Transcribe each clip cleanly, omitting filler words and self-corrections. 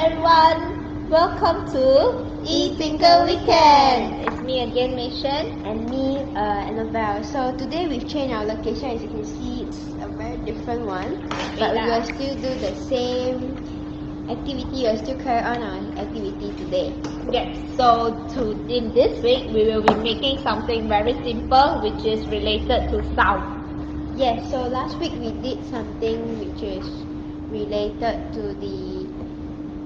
everyone, welcome to E-Twinkle Weekend. It's me again, Mason. And me, Annabelle. So today we've changed our location. As you can see, it's a very different one. But we will still do the same activity. We'll still carry on our activity today. Yes, so in this week, we will be making something very simple, which is related to sound. Yes, so last week we did something which is related to the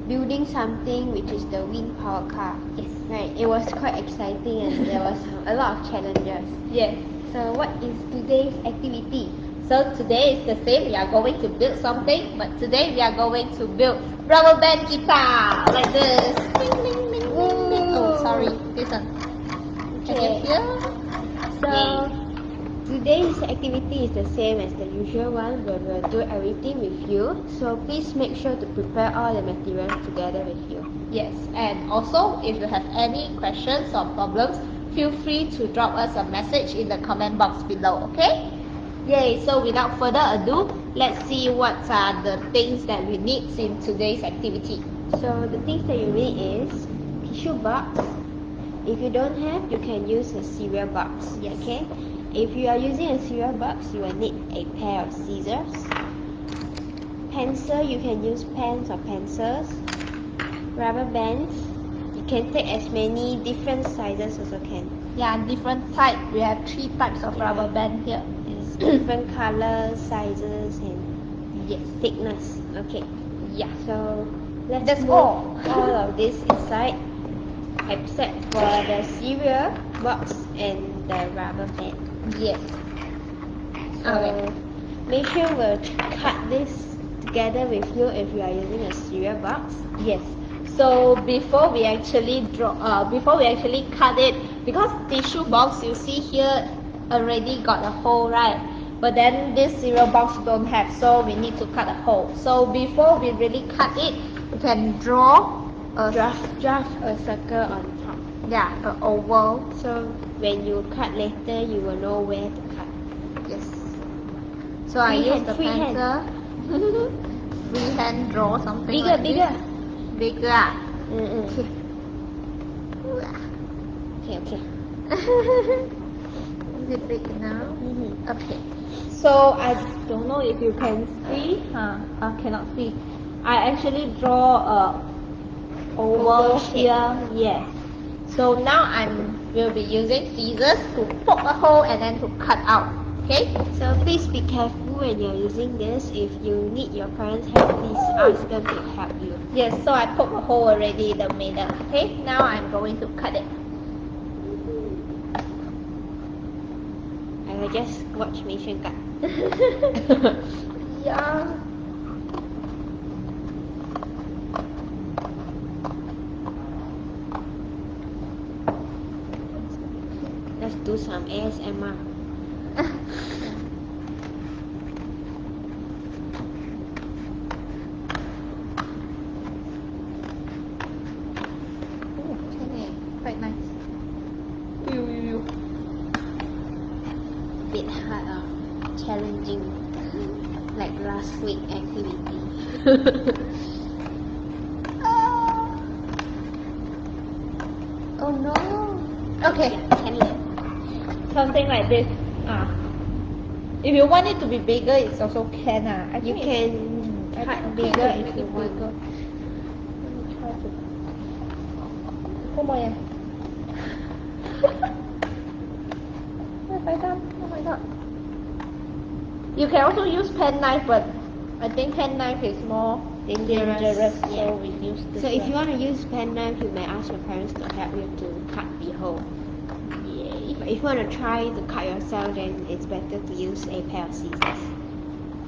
building something, which is the wind power car. Yes. Right, it was quite exciting and there was a lot of challenges. Yes. So what is today's activity? So today is the same. We are going to build something, but today we are going to build rubber band guitar like this. Ding, ding, ding, ding, ding. Oh, sorry, this one. Can you hear? So today's activity is the same as the usual one, where we'll do everything with you. So please make sure to prepare all the materials together with you. Yes, and also if you have any questions or problems, feel free to drop us a message in the comment box below, okay? Yay, so without further ado, let's see what are the things that we need in today's activity. So the things that you need is tissue box. If you don't have, you can use a cereal box. Yes. Okay? If you are using a cereal box, you will need a pair of scissors. Pencil, you can use pens or pencils. Rubber bands, you can take as many different sizes as you can. Yeah, different type. We have 3 types of rubber band here. It's different colors, sizes, and Yes. thickness. Okay. Yeah. So let's That's move all. all of this inside, except for the cereal box and the rubber band. Yes. So Okay. make sure we'll cut this together with you if you are using a cereal box. Yes. So before we actually cut it, because tissue box you see here already got a hole, right? But then this cereal box don't have, so we need to cut a hole. So before we really cut it, we can draw a Draft a circle on top. yeah, an oval. So when you cut later, you will know where to cut. Yes. So I use Freehand, the freehand. pencil. Freehand draw something Bigger, like bigger. this. Bigger. Ah. Okay. Okay. Is it big now? Mm-hmm. Okay. So I don't know if you can see. I cannot see. I actually draw a oval Oval shape. here. Yes. So now will be using scissors to poke a hole and then to cut out. Okay. So please be careful when you're using this. If you need your parents' help, please ask them to help you. Yes. So I poke a hole already in the middle. Okay. Now I'm going to cut it. I will just watch Mason cut. Yeah. Let's do some ASMR. Oh, okay. Quite nice. You. Bit hard or challenging, like last week activity. Oh no. Okay. Can you? Something like this. If you want it to be bigger, it's also can. I You think can I cut think bigger I can if make you it want. bigger. Let me try to. Oh my. What have I done? Oh my god. You can also use pen knife, but I think pen knife is more dangerous. Yeah. So we use this So if one. you want to use pen knife, you may ask your parents to help you to cut the hole. Yay. But if you want to try to cut yourself, then it's better to use a pair of scissors.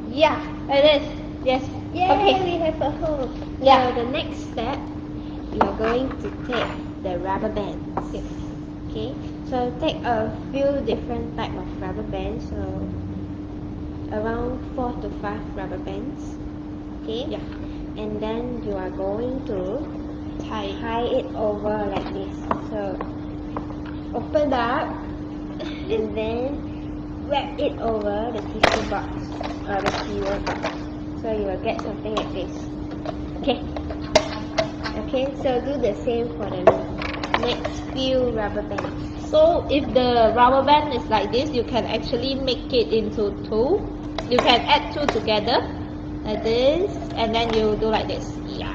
Yeah, it is. Yes. Yay, Okay. we have a hole. Yeah. So the next step, you are going to take the rubber bands. Yes. Okay. So take a few different type of rubber bands. So around 4 to 5 rubber bands. Okay. Yeah. And then you are going to tie it over like this. So open up and then wrap it over the tissue box or the cereal box. So you will get something like this. Okay. Okay, so do the same for the next few rubber bands. So if the rubber band is like this, you can actually make it into two. You can add two together, like this, and then you do like this. Yeah.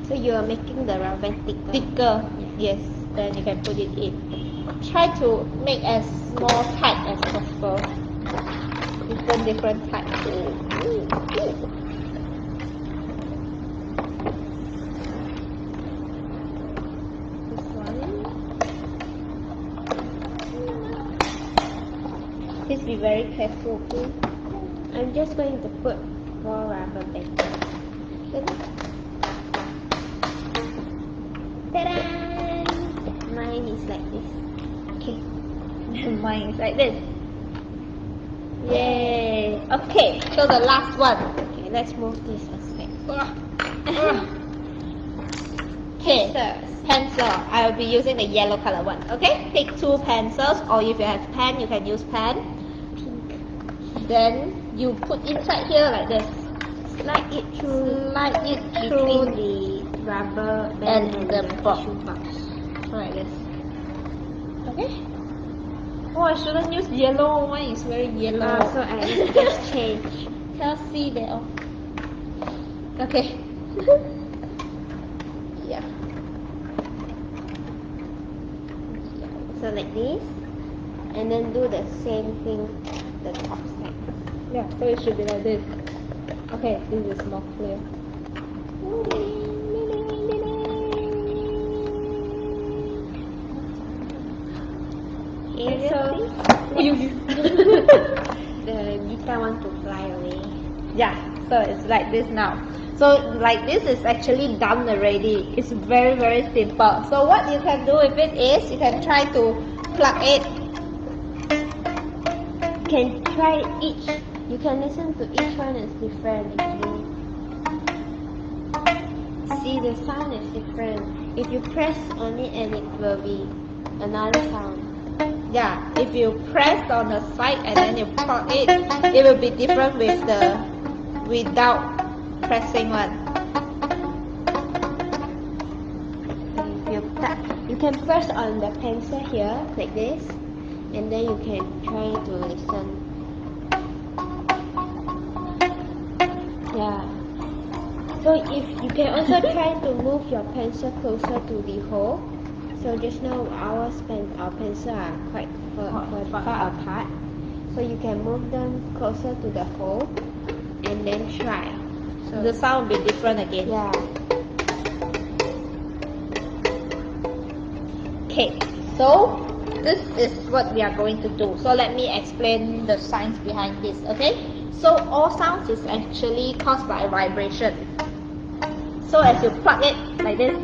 So you are making the rubber band thicker. Thicker, yes. Then you can put it in. Try to make as small tight as possible. Different types. This one. Please be very careful, please. I'm just going to put 4 rubber bands. Ta-da! Mine is like this. Okay. Mine is like this. Yay! Okay, so the last one. Okay, let's move this aside. Okay, pencil. I will be using the yellow color one. Okay, take 2 pencils, or if you have pen, you can use pen. Pink. Then you put inside here like this. Slide it through through between the rubber band and and the the box. tissue box. Like this. Okay. Oh, I shouldn't use yellow. Mine is very yellow. So I just change. Cannot see that. Oh. Okay. Yeah. So like this, and then do the same thing the top side. Yeah, so it should be like this. Okay, this is more clear. Okay, so You. the guitar want to fly away. Yeah, so it's like this now. So like this is actually done already. It's very simple. So what you can do with it is you can try to plug it. You can try each. You can listen to each one is different. Actually. See, the sound is different. If you press on it, and it will be another sound. Yeah, if you press on the side and then you plug it, it will be different with the without pressing one. You can press on the pencil here like this, and then you can try to listen. Yeah. So if you can also try to move your pencil closer to the hole. So just now our pencil are quite far apart. So you can move them closer to the hole and then try. So The sound will be different again. yeah. Okay, so this is what we are going to do. So let me explain the science behind this, okay? So all sounds is actually caused by vibration. So as you plug it like this,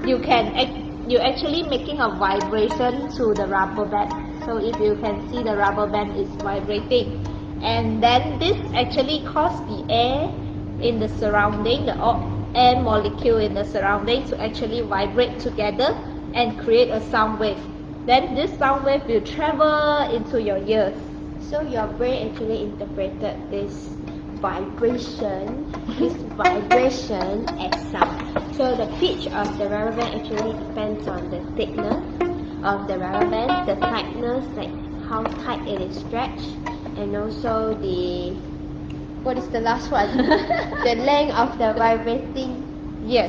you actually making a vibration to the rubber band. So if you can see the rubber band is vibrating, and then this actually cause the air in the surrounding, the air molecule in the surrounding to actually vibrate together and create a sound wave. Then this sound wave will travel into your ears. So your brain actually interpreted this vibration as sound. So the pitch of the rubber band actually depends on the thickness of the rubber band, the tightness, like how tight it is stretched, and also what is the last one? The length of the vibrating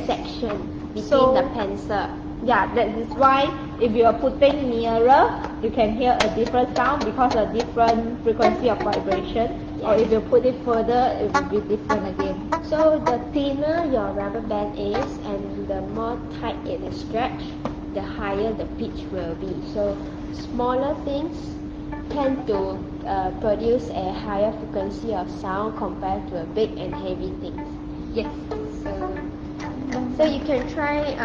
section between So- the pencil. Yeah, that is why if you are putting nearer, you can hear a different sound because a different frequency of vibration. Or if you put it further, it will be different again. So the thinner your rubber band is and the more tight it is stretched, the higher the pitch will be. So smaller things tend to produce a higher frequency of sound compared to a big and heavy things. Yes. So you can try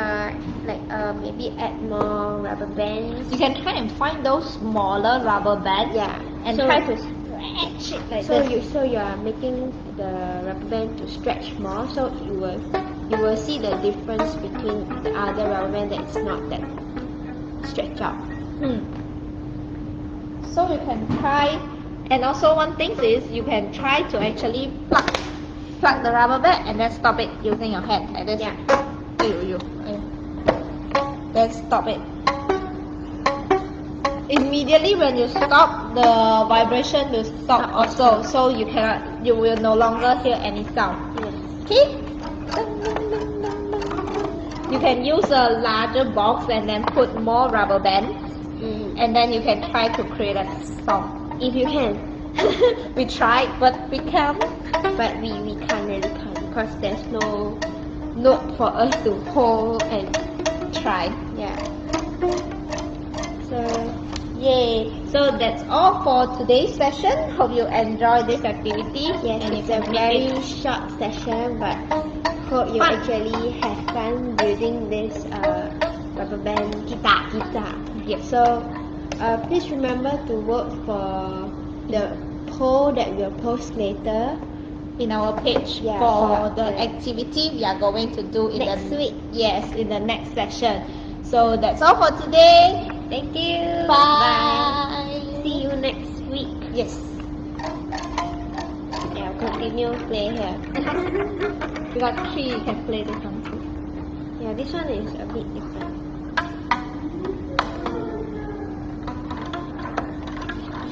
maybe add more rubber bands. You can try and find those smaller rubber bands. Yeah. And So- try to stretch it like So this. you are making the rubber band to stretch more, so you will see the difference between the other rubber band that is not that stretched out. So you can try, and also one thing is you can try to actually plug plug the rubber band and then stop it using your hand like this. Yeah. Then stop it. Immediately when you stop, the vibration will stop also, so you will no longer hear any sound. Yes. Okay? You can use a larger box and then put more rubber bands, and then you can try to create a song. If you can. We tried, but we can't. But we can't really can't because there's no note for us to hold and Try. yeah. So Yay! So that's all for today's session. Hope you enjoyed this activity. yes, and it's you a can very make it short session, but hope you Fun. actually have fun building this rubber band guitar. Yeah. So please remember to vote for the poll that we'll post later. in our page Yeah, for for the the activity we are going to do in next the week. Yes, in the next session. So that's all for today. Thank you. Bye. See you next week. Yes. Yeah, I'll continue play here. We got 3. You can play this one too. Yeah, this one is a bit different.